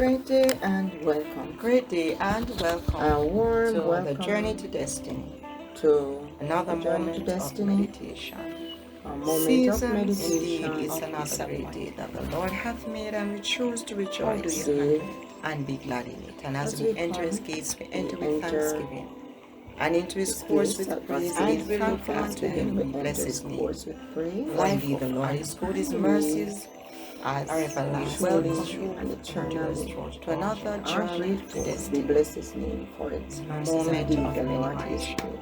Great day and welcome. Great day and welcome A warm to welcome the Journey to Destiny. to Another the Journey to moment of Destiny. meditation. A moment of Seasons meditation. indeed is another great day that the Lord hath made, and we choose to rejoice Say, and be glad in it. And as as we we enter His come, gates, we we enter with enter thanksgiving, and into His His courts gates with at praise, God's and gate we look with unto thanksgiving. Him. We Bless enter His His name. courts with praise. For indeed the Lord is good, His mercies are everlasting. Welcome Truly and eternally. to another Are journey to grateful. We destiny. bless His name for it. Moment Indeed, of the Lord many is might. good.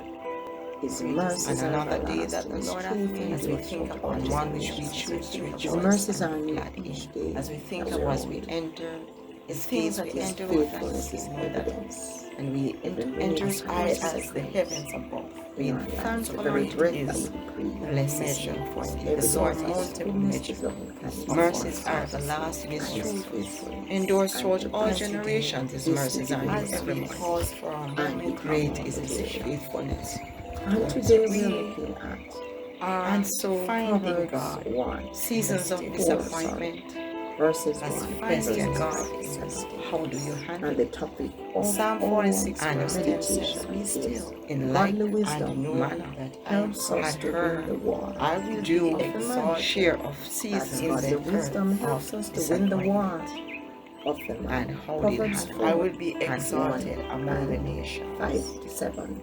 His And mercies are another day that everlasting. the His Lord hath truth made, as we endures think from upon all one which we generations. choose to rejoice His mercies are and be new glad in. each day. As we think that of we're as we on. enter His Things gates, that we His enter with faithfulness is thanksgiving, evidence. and we enter His courts as the heavens above. We are thankful the very unto breath His that we breathe. blessed name, for indeed the Lord multiple measure. His mercies are everlasting, His truth endures throughout all generations. His mercies are new every morning. Pause for a moment. Great is His faithfulness. And today we're looking at And so finding Proverbs God, 1, seasons of disappointment, verses as 1 finding to God, 17. how do you handle And the it? topic of Psalm all 46 our verse 10 says, meditation be is still in like godly and wisdom know manner that I helps us had to win heard. the war. I will do exalt share of seasons in Godly the wisdom earth helps of us to win the war disappointment. of the And mind. how did Proverbs handle? 4 I will be and exalted 1 among the and nations. 5 to 7.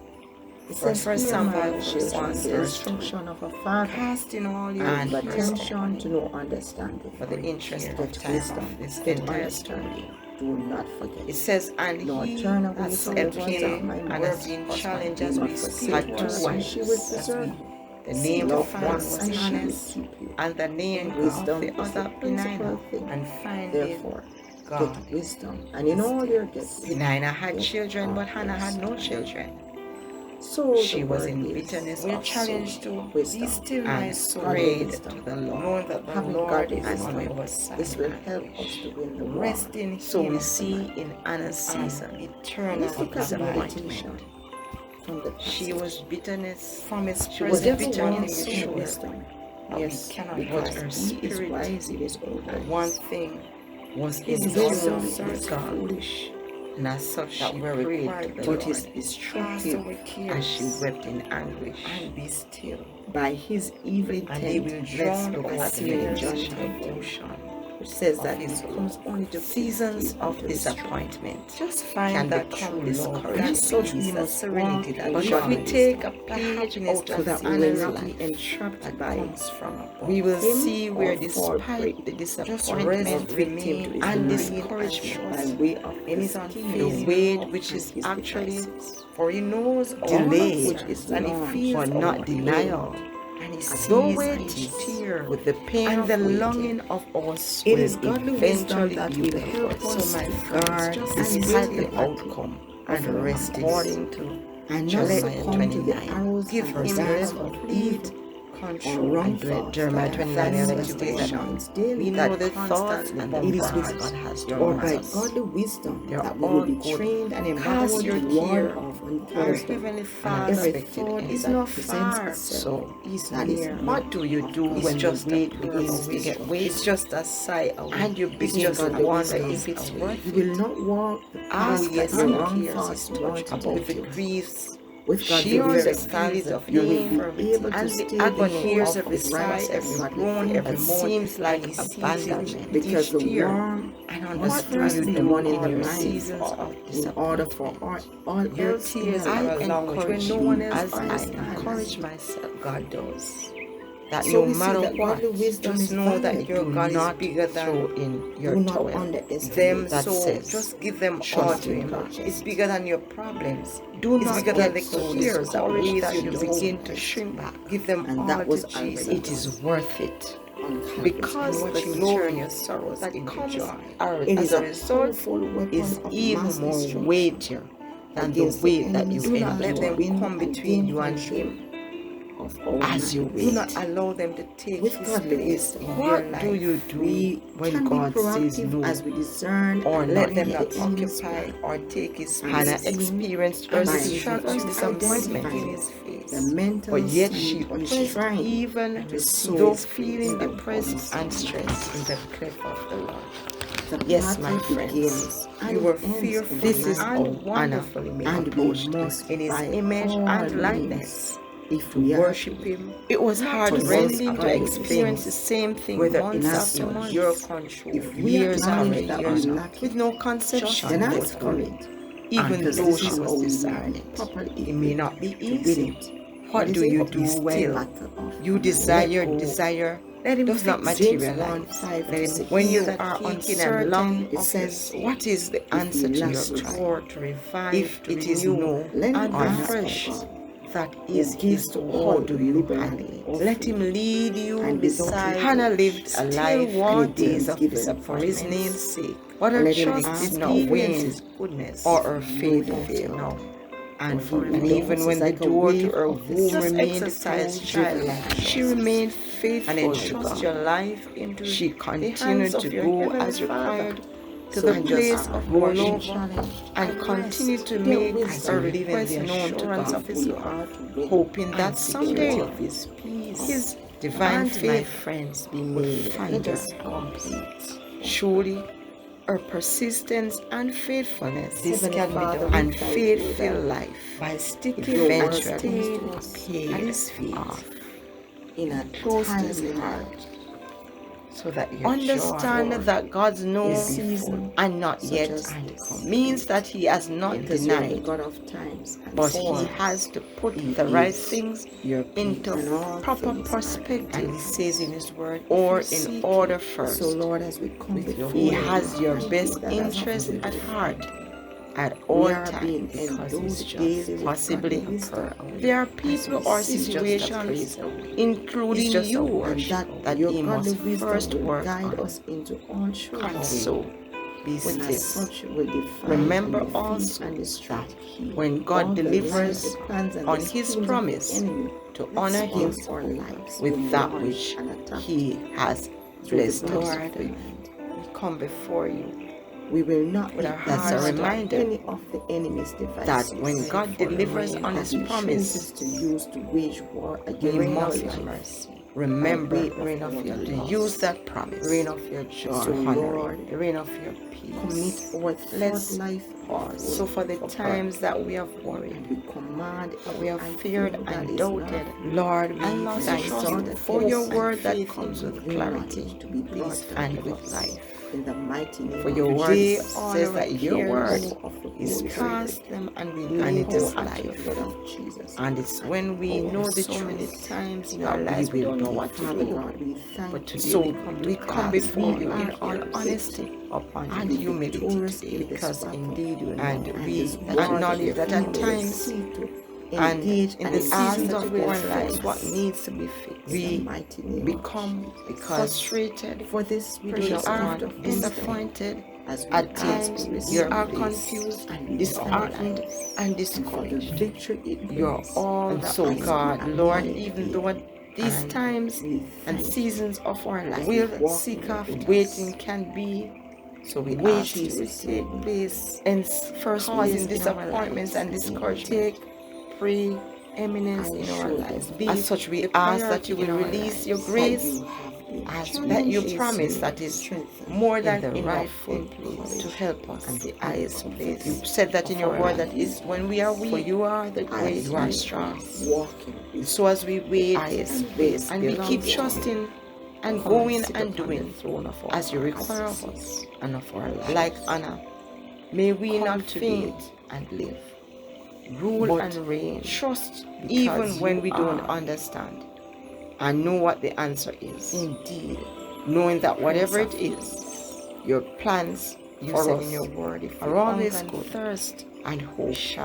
It First says, "Hear, Samuel my 1 children, the verse 2. instruction of a father, Cast in all your and cares attention upon to him, know understanding. for the interest of Get time wisdom, of this get entire story. understanding. Do not forget. It says, and Nor he turn away has from helped the words of him my and mouth. has been challenged as Do not we forsake had her, two and wives she will as preserve we. you. The name Love of one her, was and she will honest, keep you. and the name of Wisdom the is the other principal Penina, thing. and finding Therefore, God. get wisdom, and in all your getting, Penina had get children, but Hannah had no understanding. children. So She the was word in is, bitterness we're of challenged soul, to wisdom, be still my and soul, godly prayed wisdom, to the Lord, knowing that the having Lord godly is on wisdom. our side. This will help us to win the war. Rest in so we see in Anna's season eternal Let's look at disappointment. meditation from the She passage. was bitterness from its She was present ever bitterness walking in sure. wisdom. Yes, cannot because lie. her He is spirit wise in his own eyes. one thing was His in wisdom tune is with God, foolish, and as such that she were prayed required, to the but Lord, is destructive as she wept in anguish. and be still. By his evil And he intent, will let's drown look our at tears John in 10, confusion. which says that His he comes only to seasons kill, of to destroy. disappointment Just can find that become true love. discouraging. As such, we Peace and must serenity walk that in but if godly we take wisdom, a page out so of that we will Anna's not life be entrapped by comes from above, we will him see where or fall prey despite the just disappointment victim to his and lying discouragement by way of in his the unfailing weight, which and is his actually, devices. for he knows all Delay, our which is concerns, and he launched feels but our not denial, denial, and he as though sees waiting each tear with the pain and of the waiting. longing of our soul. It is godly wisdom that will beautiful. help us So my to friends, guard just and despite win the the battle outcome of and our rest according to and not Jeremiah succumb to the 29. arrows Give and her the darts of complete evil control. or wrong And thoughts Jeremiah that 29 fence investigation. against daily We know that the thoughts constantly and it is bombard with God has or towards by us. godly wisdom They're that we will all be good. trained and Cast empowered your to ward care. off Our unpleasant Heavenly and Father every thought is that not presents far, itself so He's that is near. not What do you do of when God. you Just wait a begins to get weight? It's just a sigh away, and you begin to godly wonder wisdom. if it's worth You it. will not walk the path Oh yes, that your He wrong cares. thoughts He's want touched to about take the you. griefs. With She godly understands the wisdom, of you will infirmity be able to and stay the agony hears of every the sigh, right, every every groan, every it moan, seems like and he sees abandonment, it because each the tear. worm And must first be do one in the all mind seasons of in order for all your else tears in are life a language when no you one else as I understands. encourage myself, God does. That So no we see matter that what, godly wisdom just is know that valid. your Do God is not bigger than throw in your do not toil. underestimate Them that so says, just give them all trust to in Him. God. It's bigger than your problems. Do It's not bigger get than the so tears that discouraged weighs that you you to just begin give to up. shrink back. Give them And all that was to Jesus. already It is done worth it. on Calvary's Because cross. the glory your sorrows that into comes joy. as It is a a result powerful weapon is of even mass more destruction weightier than the against the weight that enemy. you Do not let endure. them Come come between between you and control Him of our as you mind. wait. Do not allow them to take With His godly place wisdom, in your what life. do you do We when can God be says proactive no, as we discern or and let them the not enemy's occupy plan? or take His And Hannah seen experienced by persecution first and disappointment identifying in His face. the mental But yet she state of pressed strength even and the though soul's feeling face. depressed and stressed in the cleft of the Lord. The Yes, my battle friends, begins and you were ends fearfully in this the is life our of wonderfully Anna, made and we approach must in his by image all and means, likeness if to we are worship him. It was not hard to really walk to out experience the things, same thing whether months in after us months, or your not. control, If we years acknowledge after that years, we lack with it, no just conception ask was for coming. it, Even because though this she is was how we desiring are it, properly it may not equipped be to win easy. it. What do is you it? do When still? battle of You let desire, go. desire Let him does not fix James materialize. 1:5 Let to him, 6. when you That are keeps uncertain and long it of says, your soul, what is the answer we to your lack cry? strength, To revive, if to it is renew, no, let him and ask refresh. God, That who is gives his to how all do you liberally handle it? or Let him freely, lead you and without beside reproach, Hannah lived a still life in waters days of given disappointment for his utterance. name's sake. What her Let him trust ask did not you wane his goodness or or her no faith doubt fail. now. And For he even knows when it's the like a door to wave her of the womb sea. remained Exercise closed, child, she remained faithful and to entrust God. your life into She the continued hands of to your go Heavenly as Father. required to So the just place of roll worship over and continue to their make wisdom, her request known to God, of his love, hoping that and someday security of his peace, his divine and my faith friends be would made find her complete. Surely her persistence and faithfulness This can can be be done, done and by faith-filled life by sticking eventually eventually at his feet off in a close to his timely heart, so that you understand understand that God's no season and not such yet as this. means that he has not Because you're the denied, God of times and but he seasons. has to put He the right is things your into peace. And all proper things are perspective. And he says in his word, or if you in seek order him. first. So Lord, as we come With before he you, has your thank best you that as interest often at heart at we all are being times, because endowed it's daily just with possibly godly wisdom. there are As people we or seek situations, It's including just a you, worship that your he godly must wisdom first will work guide on. us into all truth. And so, be And as still. such will define Remember and defeat also and distract when God all the delivers lies, the plans, and on the his schemes of the promise enemy to honor him against our lives with that launch which and attack he has through the blessed us Lord, with. We come before you. we will not With be our hearts a reminder any of the enemy's devices. that when God delivers on that his he promise, chooses to use to wage war we against must our life. mercy. Remember Reign of your to loss. use that promise. Reign of your joy. So Lord, Lord, the reign of your peace. commit our Let's thought life pause. So for the times that we have worried, we command we have feared and doubted, Lord, we and lost thank trust you for your word that comes with clarity to be pleased and with life. In the mighty name For of your word Jesus. says that your word is Holy past Spirit, them and it is power and life. blood of Jesus. And it's when we know the so many truth times in that our lives we we don't don't know know what to Father do. God, we thank But you. today we come cast before you all in our all cares honesty upon and you, humility victorious today, in this because battle. indeed you know, And and we this war acknowledge that at we will times seek to and engage in and the ask seasons that of you will our fix lives what needs to be fixed, in the we mighty name of become Jesus. frustrated, For this we precious are gift of wisdom, disappointed. as we At ask, times we we receive are grace confused, and we disheartened, thank and you for the discouraged. victory it You're brings. all And that so, we God, need. Lord, abide even here. though at these And times we and thank seasons of our life, we will walk seek in it after with waiting us. can be, so we Wait ask you to Jesus' take name. place and first causing disappointments and discouragement. Take preeminence in our lives. As such, we ask that you will release your grace as that you promise that is more than the rightful place to help us and the highest place. You said that in your word that is when we are weak, for you are the great, you are strong. So as we wait and we keep trusting and going and doing as you require of us and of our lives. Like Anna, may we not faint and live. Rule and reign. Trust even when we don't understand. And know what the answer is. Indeed. Knowing that whatever it is, your plans for us in your word, are always good, thirst and hope shall